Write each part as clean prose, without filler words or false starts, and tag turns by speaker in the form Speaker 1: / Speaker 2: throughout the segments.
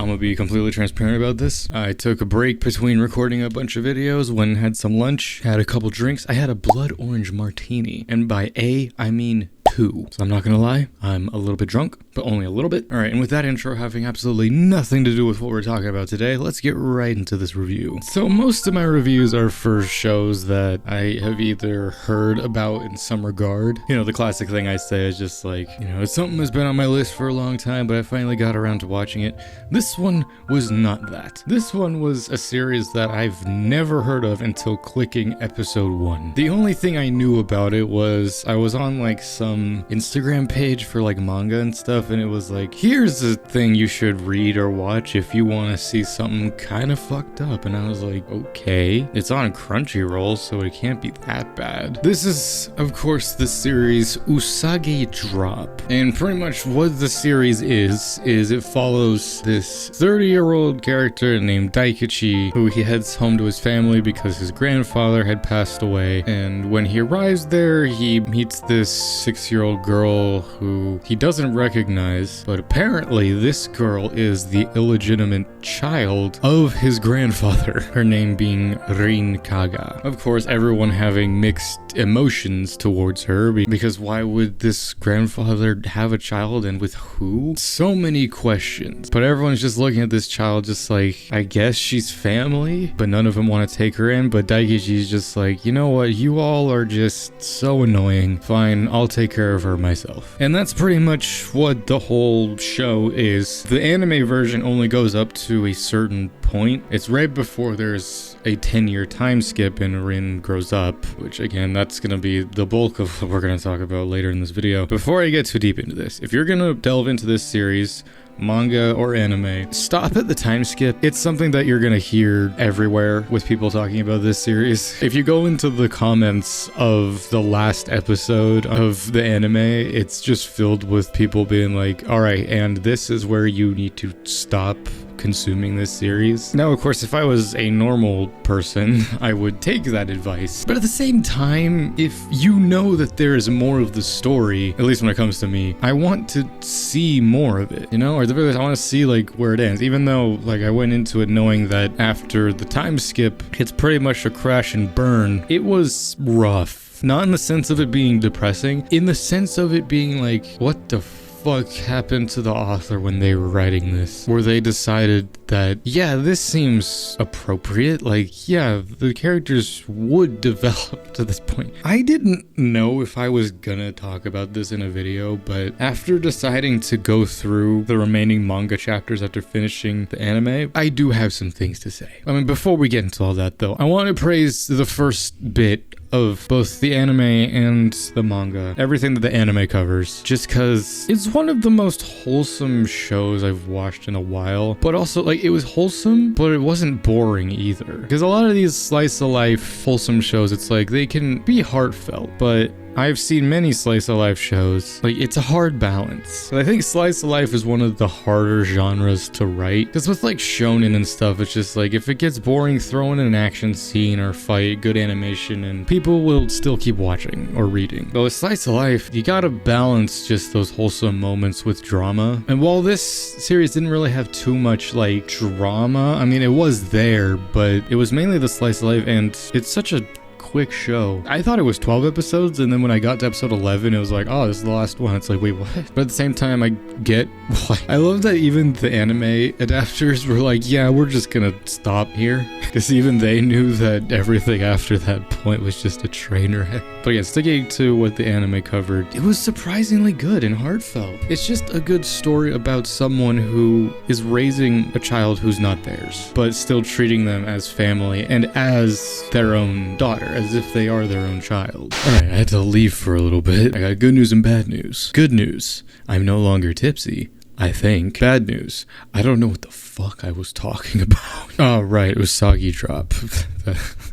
Speaker 1: I'm gonna be completely transparent about this. I took a break between recording a bunch of videos, went and had some lunch, had a couple drinks. I had a blood orange martini, and by I mean 2. So I'm not gonna lie, I'm a little bit drunk, but only a little bit. Alright, and with that intro having absolutely nothing to do with what we're talking about today, let's get right into this review. So most of my reviews are for shows that I have either heard about in some regard. You know, the classic thing I say is just like, you know, it's something that's been on my list for a long time, but I finally got around to watching it. This one was not that. This one was a series that I've never heard of until clicking episode 1. The only thing I knew about it was I was on like some Instagram page for like manga and stuff, and it was like, here's a thing you should read or watch if you want to see something kind of fucked up. And I was like, okay, it's on Crunchyroll, so it can't be that bad. This is, of course, the series Usagi Drop. And pretty much what the series is it follows this 30-year-old character named Daikichi, who he heads home to his family because his grandfather had passed away. And when he arrives there, he meets this 6-year-old girl who he doesn't recognize, but apparently this girl is the illegitimate child of his grandfather, her name being Rin Kaga. Of course, everyone having mixed emotions towards her, because why would this grandfather have a child, and with who? So many questions, but everyone's just looking at this child just like, I guess she's family, but none of them want to take her in. But Daikichi's just like, you know what, you all are just so annoying, fine, I'll take care of her myself. And that's pretty much what the whole show is. The anime version only goes up to a certain point. It's right before there's a 10-year time skip and Rin grows up, which again, that's gonna be the bulk of what we're gonna talk about later in this video. Before I get too deep into this, if you're gonna delve into this series, manga or anime, stop at the time skip. It's something that you're gonna hear everywhere with people talking about this series. If you go into the comments of the last episode of the anime, it's just filled with people being like, alright, and this is where you need to stop consuming this series. Now, of course, if I was a normal person, I would take that advice. But at the same time, if you know that there is more of the story, at least when it comes to me, I want to see more of it, you know? Or at the very least, I want to see like where it ends. Even though like I went into it knowing that after the time skip, it's pretty much a crash and burn. It was rough. Not in the sense of it being depressing, in the sense of it being like, what the fuck happened to the author when they were writing this, where they decided that, yeah, this seems appropriate, like, yeah, the characters would develop to this point. I didn't know if I was gonna talk about this in a video, but after deciding to go through the remaining manga chapters after finishing the anime, I do have some things to say. I mean, before we get into all that though, I want to praise the first bit of both the anime and the manga, everything that the anime covers, just because it's one of the most wholesome shows I've watched in a while. But also, like, it was wholesome, but it wasn't boring either, because a lot of these slice of life wholesome shows, it's like they can be heartfelt, but I've seen many slice of life shows. Like, it's a hard balance. But I think slice of life is one of the harder genres to write. Because with like shonen and stuff, it's just like, if it gets boring, throw in an action scene or fight, good animation, and people will still keep watching or reading. But with slice of life, you gotta balance just those wholesome moments with drama. And while this series didn't really have too much like drama, I mean, it was there, but it was mainly the slice of life, and it's such a quick show. I thought it was 12 episodes, and then when I got to episode 11, it was like, oh, this is the last one. It's like, wait, what? But at the same time, I get why. I love that even the anime adapters were like, yeah, we're just gonna stop here, because even they knew that everything after that point was just a train wreck. But again, sticking to what the anime covered, it was surprisingly good and heartfelt. It's just a good story about someone who is raising a child who's not theirs, but still treating them as family and as their own daughter, as if they are their own child. Alright, I had to leave for a little bit. I got good news and bad news. Good news, I'm no longer tipsy, I think. Bad news, I don't know what the fuck I was talking about. Oh, right, it was Usagi Drop.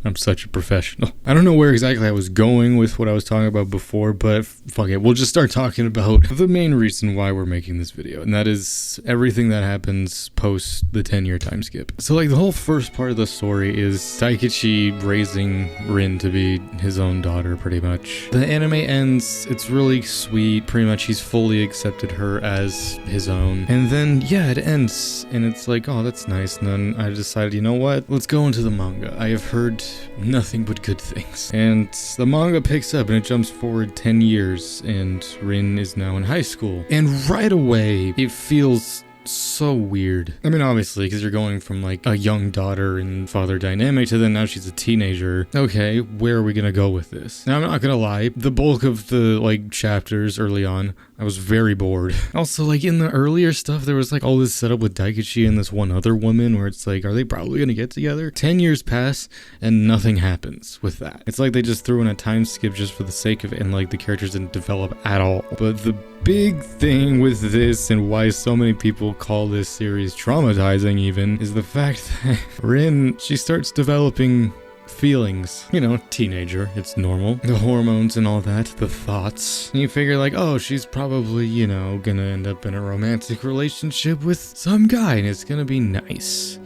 Speaker 1: I'm such a professional. I don't know where exactly I was going with what I was talking about before, but fuck it, we'll just start talking about the main reason why we're making this video, and that is everything that happens post the 10-year time skip. So like the whole first part of the story is Daikichi raising Rin to be his own daughter, pretty much. The anime ends, it's really sweet, pretty much he's fully accepted her as his own. And then, yeah, it ends, and it's like, oh, that's nice. And then I decided, you know what? Let's go into the manga. I have heard nothing but good things. And the manga picks up, and it jumps forward 10 years, and Rin is now in high school. And right away, it feels so weird. I mean, obviously, because you're going from like a young daughter and father dynamic to then now she's a teenager. Okay, where are we gonna go with this? Now, I'm not gonna lie, the bulk of the like chapters early on, I was very bored. Also, like in the earlier stuff, there was like all this setup with Daikachi and this one other woman where it's like, are they probably gonna get together? 10 years pass and nothing happens with that. It's like they just threw in a time skip just for the sake of it, and like the characters didn't develop at all. But the big thing with this, and why so many people call this series traumatizing even, is the fact that Rin, she starts developing feelings. You know, teenager, it's normal. The hormones and all that, the thoughts. And you figure like, oh, she's probably, you know, gonna end up in a romantic relationship with some guy and it's gonna be nice.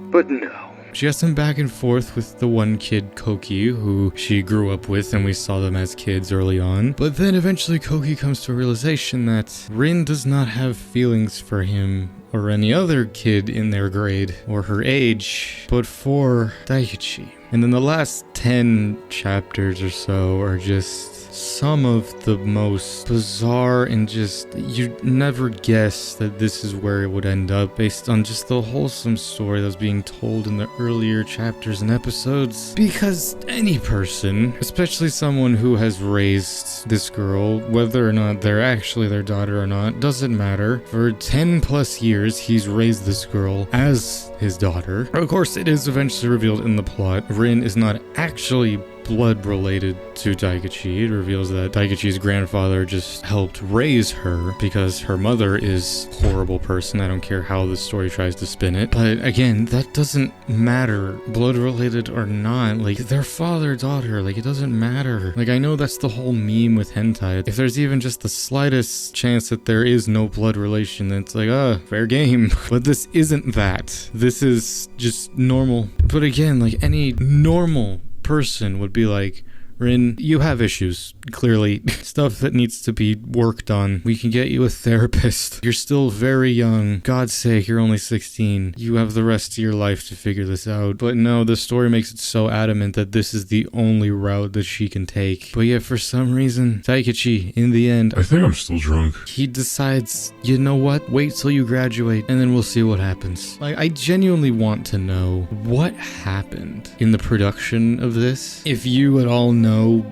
Speaker 1: But no. She has some back and forth with the one kid, Koki, who she grew up with, and we saw them as kids early on. But then eventually Koki comes to a realization that Rin does not have feelings for him or any other kid in their grade or her age, but for Daikachi. And then the last 10 chapters or so are just some of the most bizarre, and just, you'd never guess that this is where it would end up based on just the wholesome story that was being told in the earlier chapters and episodes. Because any person, especially someone who has raised this girl, whether or not they're actually their daughter or not, doesn't matter. For 10 plus years, he's raised this girl as his daughter. Of course, it is eventually revealed in the plot, Rin is not actually blood related to Daikachi. It reveals that Daikachi's grandfather just helped raise her because her mother is a horrible person. I don't care how the story tries to spin it. But again, that doesn't matter, blood related or not. Like, they're father-daughter, like, it doesn't matter. Like, I know that's the whole meme with hentai. If there's even just the slightest chance that there is no blood relation, then it's like, fair game. But this isn't that. This is just normal. But again, like, any normal person would be like, Rin, you have issues, clearly. Stuff that needs to be worked on. We can get you a therapist. You're still very young. God's sake, you're only 16. You have the rest of your life to figure this out. But no, the story makes it so adamant that this is the only route that she can take. But yet, for some reason, Daikachi, in the end,
Speaker 2: I think I'm still drunk.
Speaker 1: he decides, you know what? Wait till you graduate, and then we'll see what happens. Like, I genuinely want to know what happened in the production of this. If you at all know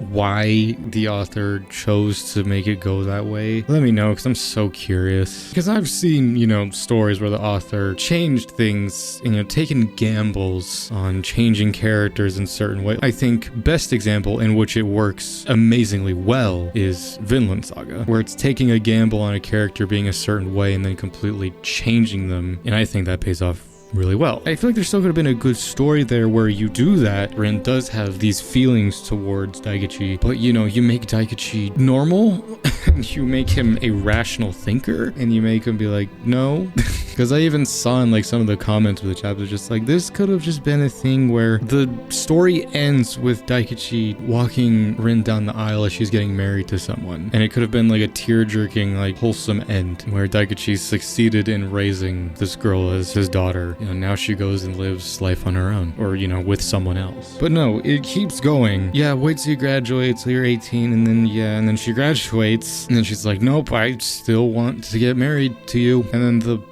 Speaker 1: why the author chose to make it go that way, let me know, because I'm so curious. Because I've seen, you know, stories where the author changed things, you know, taken gambles on changing characters in certain ways. I think best example in which it works amazingly well is Vinland Saga, where it's taking a gamble on a character being a certain way and then completely changing them, and I think that pays off really well. I feel like there still could have been a good story there where you do that. Rin does have these feelings towards Daikachi, but you know, you make Daikachi normal and you make him a rational thinker and you make him be like, no. Because I even saw in like some of the comments of the chapter just like, this could have just been a thing where the story ends with Daikachi walking Rin down the aisle as she's getting married to someone, and it could have been like a tear-jerking, like wholesome end where Daikachi succeeded in raising this girl as his daughter. You know, now she goes and lives life on her own, or, you know, with someone else. But no, it keeps going. Yeah, wait till you graduate, till you're 18, and then she graduates, and then she's like, nope, I still want to get married to you. And then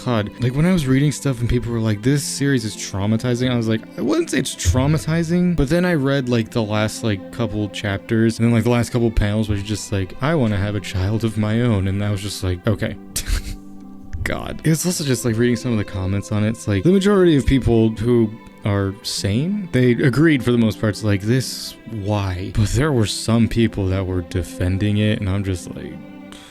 Speaker 1: God, like when I was reading stuff and people were like, this series is traumatizing, I was like, I wouldn't say it's traumatizing, but then I read like the last like couple chapters, and then like the last couple panels was just like, I want to have a child of my own, and I was just like, okay. God. It's also just like reading some of the comments on it. It's like the majority of people who are sane, they agreed for the most part. It's like, this, why? But there were some people that were defending it, and I'm just like,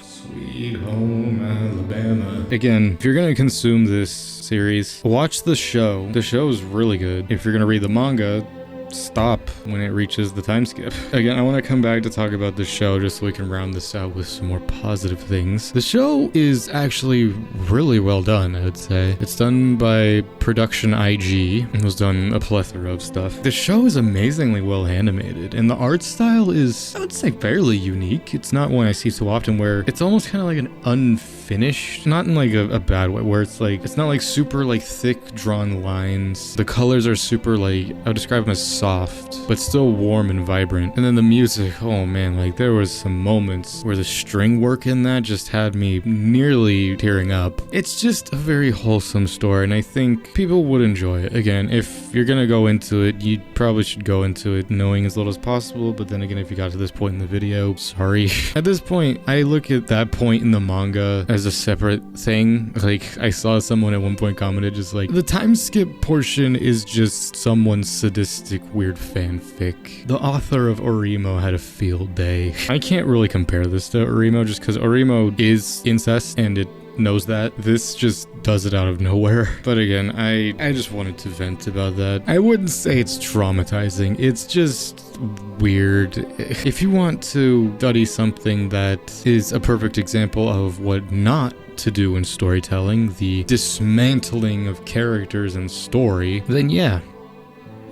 Speaker 1: sweet home Alabama. Again, if you're gonna consume this series, watch the show. The show is really good. If you're gonna read the manga, stop when it reaches the time skip. Again, I want to come back to talk about the show just so we can round this out with some more positive things. The show is actually really well done, I would say. It's done by Production IG and was done a plethora of stuff. The show is amazingly well animated, and the art style is, I would say, fairly unique. It's not one I see so often where it's almost kind of like an unfinished finished, not in like a bad way, where it's like, it's not like super like thick drawn lines. The colors are super like, I would describe them as soft, but still warm and vibrant. And then the music, oh man, like there was some moments where the string work in that just had me nearly tearing up. It's just a very wholesome story, and I think people would enjoy it. Again, if you're gonna go into it, you probably should go into it knowing as little as possible, but then again, if you got to this point in the video, sorry. At this point, I look at that point in the manga as a separate thing. Like, I saw someone at one point commented just like, the time skip portion is just someone's sadistic weird fanfic. The author of Orimo had a field day. I can't really compare this to Orimo just because Orimo is incest and it knows that. This just does it out of nowhere. But again, I just wanted to vent about that. I wouldn't say it's traumatizing. It's just weird. If you want to study something that is a perfect example of what not to do in storytelling, the dismantling of characters and story, then yeah,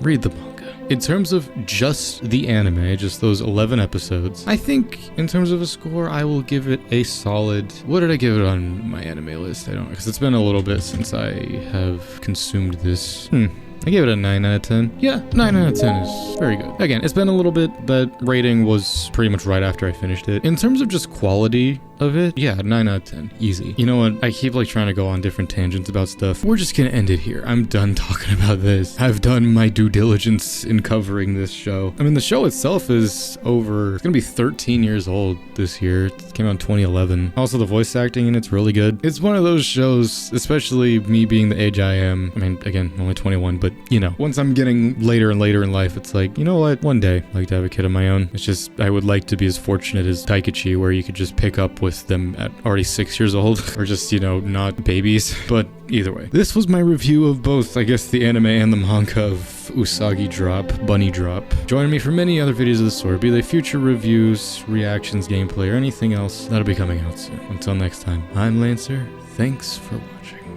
Speaker 1: read the manga. In terms of just the anime, just those 11 episodes, I think in terms of a score, I will give it a solid... What did I give it on my anime list? I don't know, because it's been a little bit since I have consumed this. I gave it a 9 out of 10. Yeah, 9 out of 10 is very good. Again, it's been a little bit, that rating was pretty much right after I finished it. In terms of just quality of it, yeah, 9 out of 10. Easy. You know what? I keep like trying to go on different tangents about stuff. We're just gonna end it here. I'm done talking about this. I've done my due diligence in covering this show. I mean, the show itself is over... It's gonna be 13 years old this year. It came out in 2011. Also, the voice acting in it's really good. It's one of those shows, especially me being the age I am. I mean, again, I'm only 21, but you know, once I'm getting later and later in life, it's like, you know what? One day, I'd like to have a kid of my own. It's just, I would like to be as fortunate as Taikechi, where you could just pick up with them at already 6 years old, or just, you know, not babies. But either way, this was my review of both, I guess, the anime and the manga of Usagi Drop, Bunny Drop. Join me for many other videos of the sort, be they future reviews, reactions, gameplay, or anything else that'll be coming out soon. Until next time, I'm Lancer. Thanks for watching.